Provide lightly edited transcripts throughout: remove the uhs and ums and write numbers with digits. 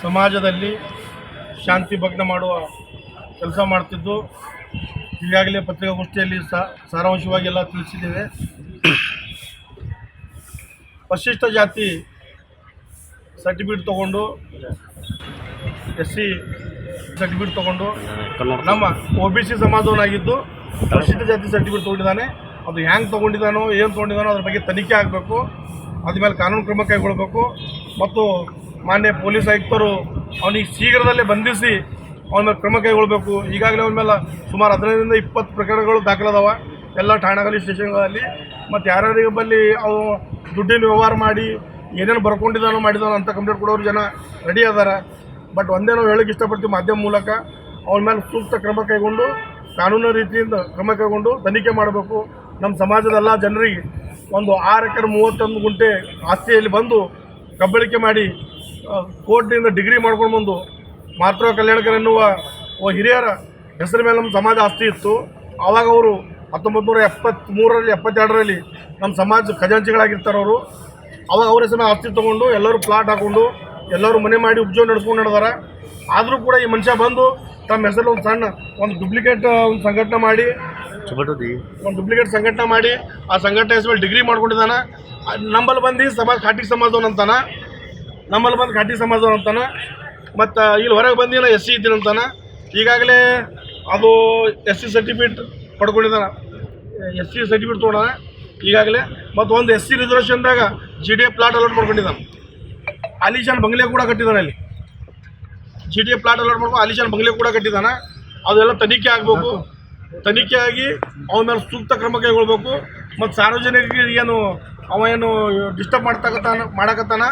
ಸಮಾಜದಲ್ಲಿ ಶಾಂತಿ ಭಗ್ನ ಮಾಡುವ ಕೆಲಸ ಮಾಡ್ತಿದ್ದು ಈಗಾಗಲೇ ಪತ್ರಿಕಾಗೋಷ್ಠಿಯಲ್ಲಿ ಸಾರಾಂಶವಾಗಿ ಎಲ್ಲ ತಿಳಿಸಿದ್ದೇವೆ. ಪರಿಶಿಷ್ಟ ಜಾತಿ ಸರ್ಟಿಫಿಕೇಟ್ ತೊಗೊಂಡು SC ಸರ್ಟಿಫಿಕೇಟ್ ತೊಗೊಂಡು ನಮ್ಮ OBC ಸಮಾಜವನ್ನಾಗಿದ್ದು ಪರಿಶಿಷ್ಟ ಜಾತಿ ಸರ್ಟಿಫಿಕೇಟ್ ತೊಗೊಂಡಿದ್ದಾನೆ. ಅದು ಹ್ಯಾಂಗೆ ತೊಗೊಂಡಿದ್ದಾನೋ ಏನು ತೊಗೊಂಡಿದ್ದಾನೋ ಅದ್ರ ಬಗ್ಗೆ ತನಿಖೆ ಆಗಬೇಕು. ಅದ್ರ ಮೇಲೆ ಕಾನೂನು ಕ್ರಮ ಕೈಗೊಳ್ಳಬೇಕು ಮತ್ತು ಮಾನ್ಯ ಪೊಲೀಸ್ ಆಯುಕ್ತರು ಅವನಿಗೆ ಶೀಘ್ರದಲ್ಲೇ ಬಂಧಿಸಿ ಅವನ ಮೇಲೆ ಕ್ರಮ ಕೈಗೊಳ್ಳಬೇಕು. ಈಗಾಗಲೇ ಅವನ ಮೇಲೆ ಸುಮಾರು 15-20 ಪ್ರಕರಣಗಳು ದಾಖಲಾದವ ಎಲ್ಲ ಠಾಣೆಗಳಲ್ಲಿ ಸ್ಟೇಷನ್ಗಳಲ್ಲಿ. ಮತ್ತು ಯಾರ್ಯಾರಿಗೆ ಬಲ್ಲಿ ಅವು ದುಡ್ಡಿನ ವ್ಯವಹಾರ ಮಾಡಿ ಏನೇನು ಬರ್ಕೊಂಡಿದ್ದಾನೋ ಮಾಡಿದಾನೋ ಅಂತ ಕಂಪ್ಲೇಂಟ್ ಕೊಡೋರು ಜನ ರೆಡಿ ಅದಾರ. ಬಟ್ ಒಂದೇ ನಾವು ಹೇಳೋಕ್ಕೆ ಇಷ್ಟಪಡ್ತೀವಿ ಮಾಧ್ಯಮ ಮೂಲಕ ಅವನ ಮೇಲೆ ಸೂಕ್ತ ಕ್ರಮ ಕೈಗೊಂಡು ಕಾನೂನು ರೀತಿಯಿಂದ ಕ್ರಮ ಕೈಗೊಂಡು ತನಿಖೆ ಮಾಡಬೇಕು. ನಮ್ಮ ಸಮಾಜದೆಲ್ಲ ಜನರಿಗೆ ಒಂದು 6 ಎಕರೆ 31 ಗುಂಟೆ ಆಸ್ತಿಯಲ್ಲಿ ಬಂದು ಕಬ್ಬಳಿಕೆ ಮಾಡಿ ಕೋರ್ಟ್ನಿಂದ ಡಿಗ್ರಿ ಮಾಡ್ಕೊಂಡು ಬಂದು ಮಾತೃ ಕಲ್ಯಾಣಕರ್ ಎನ್ನುವ ಹಿರಿಯರ ಹೆಸರ ಮೇಲೆ ನಮ್ಮ ಸಮಾಜ ಆಸ್ತಿ ಇತ್ತು. ಆವಾಗ ಅವರು 1973ರಲ್ಲಿ 72ರಲ್ಲಿ ನಮ್ಮ ಸಮಾಜ ಖಜಾಂಚಿಗಳಾಗಿರ್ತಾರೆ ಅವರು. ಅವಾಗ ಅವ್ರ ಹೆಸರು ಆಸ್ತಿ ತೊಗೊಂಡು ಎಲ್ಲರೂ ಪ್ಲಾಟ್ ಹಾಕ್ಕೊಂಡು ಎಲ್ಲರೂ ಮನೆ ಮಾಡಿ ಉಪಜೀವನ ನಡೆಸ್ಕೊಂಡು ನಡೆದಾರ. ಆದರೂ ಕೂಡ ಈ ಮನುಷ್ಯ ಬಂದು ತಮ್ಮ ಹೆಸರಲ್ಲಿ ಒಂದು ಡುಪ್ಲಿಕೇಟ್ ಒಂದು ಸಂಘಟನೆ ಮಾಡಿ ಆ ಸಂಘಟನೆ ಹೆಸರು ಡಿಗ್ರಿ ಮಾಡ್ಕೊಂಡಿದ್ದಾನೆ. ನಮ್ಮಲ್ಲಿ ಬಂದು ಖಾಟಿ ಸಮಾಜವನ್ನಂತಾನೆ, ಮತ್ತು ಇಲ್ಲಿ ಹೊರಗೆ ಬಂದು SC ಇದ್ದೀನಂತಾನೆ. ಈಗಾಗಲೇ ಅದು SC ಸರ್ಟಿಫಿಕೇಟ್ ಪಡ್ಕೊಂಡಿದ್ದಾನೆ, SC ಸರ್ಟಿಫಿಕೇಟ್ ತೊಗೊಂಡಾನೆ ಈಗಾಗಲೇ. ಮತ್ತು ಒಂದು SC ರಿಸರ್ವೇಷನ್ದಾಗ GDA ಪ್ಲಾಟ್ ಅಲಾಟ್ ಮಾಡ್ಕೊಂಡಿದ್ದಾನೆ. ಆಲಿಶಾನ್ ಬಂಗ್ಲೆ ಕೂಡ ಕಟ್ಟಿದ್ದಾನೆ. ಅಲ್ಲಿ GDA ಪ್ಲಾಟ್ ಅಲಾಟ್ ಮಾಡ್ಕೊಂಡು ಆಲಿಶಾನ್ ಬಂಗ್ಲೆ ಕೂಡ ಕಟ್ಟಿದ್ದಾನೆ. ಅದೆಲ್ಲ ತನಿಖೆ ಆಗಬೇಕು. ತನಿಖೆ ಆಗಿ ಅವನ ಮೇಲೆ ಸೂಕ್ತ ಕ್ರಮ ಕೈಗೊಳ್ಬೇಕು. ಮತ್ತು ಸಾರ್ವಜನಿಕರಿಗೆ ಏನು ಡಿಸ್ಟರ್ಬ್ ಮಾಡಕತ್ತಾನ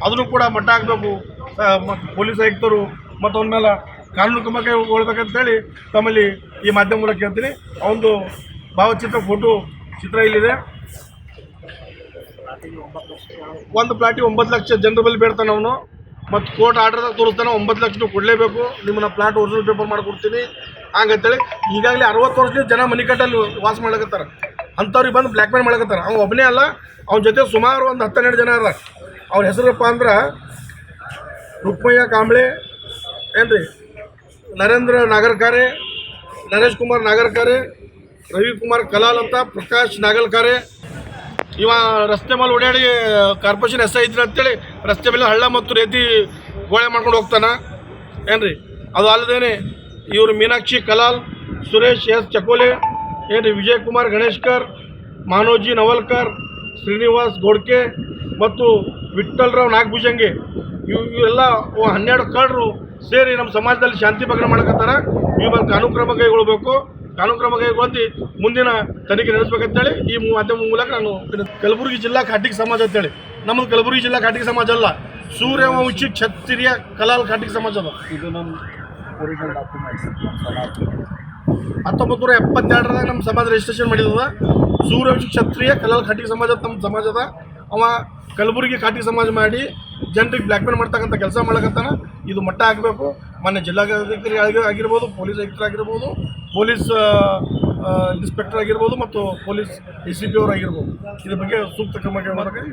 ಅದನ್ನು ಕೂಡ ಮಟ್ಟ ಹಾಕಬೇಕು. ಮತ್ತು ಪೊಲೀಸ್ ಆಯುಕ್ತರು ಮತ್ತು ಅವನ ಮೇಲೆ ಕಾನೂನು ಕ್ರಮ ಕೈಗೊಳ್ಬೇಕಂತೇಳಿ ತಮ್ಮಲ್ಲಿ ಈ ಮಾಧ್ಯಮ ಮೂಲಕ ಹೇಳ್ತೀನಿ. ಅವನದು ಭಾವಚಿತ್ರ ಚಿತ್ರ ಇಲ್ಲಿದೆ. ಒಂದು ಪ್ಲಾಟಿಗೆ 9 ಲಕ್ಷ ಜನರ ಬಳಿ ಬೇಡ್ತಾನೆ ಅವನು. ಮತ್ತು ಕೋರ್ಟ್ ಆರ್ಡರ್ದಾಗ ತೋರಿಸ್ತಾನೆ 9 ಲಕ್ಷ ಕೊಡಲೇಬೇಕು, ನಿಮ್ಮನ್ನ ಪ್ಲಾಟ್ ಒರಿಜಿನಲ್ ಪೇಪರ್ ಮಾಡಿಕೊಡ್ತೀನಿ ಹಂಗಂತೇಳಿ. ಈಗಾಗಲೇ 60 ವರ್ಷದಿಂದ ಜನ ಮನೆ ಕಟ್ಟಲ್ಲಿ ವಾಸ ಮಾಡ್ಲಕತ್ತಾರೆ. ಅಂಥವ್ರಿಗೆ ಬಂದು ಬ್ಲ್ಯಾಕ್ ಮೇಲ್ ಮಾಡ್ಲಕತ್ತಾರೆ. ಅವ್ನು ಒಬ್ಬನೇ ಅಲ್ಲ, ಅವನ ಜೊತೆ ಸುಮಾರು ಒಂದು 10-12 ಜನ ಅದ. ಅವ್ರ ಹೆಸರಪ್ಪ ಅಂದ್ರೆ ರುಕ್ಮಯ್ಯ ಕಾಂಬ್ಳೆ ಏನ್ರಿ, ನರೇಂದ್ರ ನಾಗರ್ಕಾರೆ, ನರೇಶ್ ಕುಮಾರ್ ನಾಗರ್ಕಾರೆ, ರವಿಕುಮಾರ್ ಕಲಾಲ್ ಅಂತ, ಪ್ರಕಾಶ್ ನಾಗಲ್ಕಾರೆ. ಇವ ರಸ್ತೆ ಮೇಲೆ ಓಡಾಡಿ ಕಾರ್ಪೊರೇಷನ್ SI ಇದ್ದೀನಿ ಅಂತೇಳಿ ರಸ್ತೆ ಮೇಲೆ ಹಳ್ಳ ಮತ್ತು ರೇತಿ ಗೋಳೆ ಮಾಡ್ಕೊಂಡು ಹೋಗ್ತಾನೆ ಏನ್ರಿ. ಅದು ಅಲ್ಲದೇನೆ ಇವರು ಮೀನಾಕ್ಷಿ ಕಲಾಲ್, ಸುರೇಶ್ S ಚಕೋಲೆ ಏನ್ರಿ, ವಿಜಯ್ ಕುಮಾರ್ ಗಣೇಶ್ಕರ್, ಮಾನೋಜಿ ನವಲ್ಕರ್, ಶ್ರೀನಿವಾಸ್ ಗೋಡ್ಕೆ ಮತ್ತು ವಿಠ್ಠಲರಾವ್ ನಾಗಭುಜಂಗೆ ಇವೆಲ್ಲ 12 ಕಳ್ಳರು ಸೇರಿ ನಮ್ಮ ಸಮಾಜದಲ್ಲಿ ಶಾಂತಿ ಭಗ್ನ ಮಾಡಕತ್ತಾರ. ಇವ ಮೇಲೆ ಕಾನೂನು ಕ್ರಮ ಕೈಗೊಳ್ಳಬೇಕು. ಕಾನೂನು ಕ್ರಮ ಕೈಗೊಳ್ಳಿ ಮುಂದಿನ ತನಿಖೆ ನಡೆಸಬೇಕಂತೇಳಿ ಈ ಮಾಧ್ಯಮ ಮೂಲಕ ನಾನು ಕಲಬುರಗಿ ಜಿಲ್ಲಾ ಖಾಟಿಕ್ ಸಮಾಜ ಅಂತೇಳಿ, ನಮ್ಮದು ಕಲಬುರಗಿ ಜಿಲ್ಲಾ ಖಾಟಿಕ್ ಸಮಾಜ ಅಲ್ಲ, ಸೂರ್ಯವಂಶಿ ಕ್ಷತ್ರಿಯ ಕಲಾಲ್ ಖಾಟಿಕ್ ಸಮಾಜ ಅದ. ಇದು ನಮ್ಮ ಒರಿಜಿನಲ್ ಡಾಕ್ಯುಮೆಂಟ್ಸ್ 1972ರಾಗ ನಮ್ಮ ಸಮಾಜ ರಿಜಿಸ್ಟ್ರೇಷನ್ ಮಾಡಿದ. ಸೂರ್ಯವಂಶಿ ಕ್ಷತ್ರಿಯ ಕಲಾಲ್ ಖಾಟಿಕ್ ಸಮಾಜ ನಮ್ಮ ಸಮಾಜದ. ಅವ ಕಲಬುರಗಿ ಖಾಟಿಕ್ ಸಮಾಜ ಮಾಡಿ ಜನರಿಗೆ ಬ್ಲ್ಯಾಕ್ ಮೇಲ್ ಮಾಡ್ತಕ್ಕಂಥ ಕೆಲಸ ಮಾಡ್ಲಕತ್ತಾನ. ಇದು ಮಟ್ಟ ಆಗಬೇಕು. ಮೊನ್ನೆ ಜಿಲ್ಲಾಧಿಕಾರಿ ಆಗಿರ್ಬೋದು, ಪೊಲೀಸ್ ಆಯುಕ್ತರಾಗಿರ್ಬೋದು, ಪೊಲೀಸ್ ಇನ್ಸ್ಪೆಕ್ಟರ್ ಆಗಿರ್ಬೋದು ಮತ್ತು ಪೊಲೀಸ್ ACP ಅವರಾಗಿರ್ಬೋದು. ಇದ್ರ ಬಗ್ಗೆ ಸೂಕ್ತ ಕ್ರಮ ಕೈಗೊಳ್ಳಬೇಕು.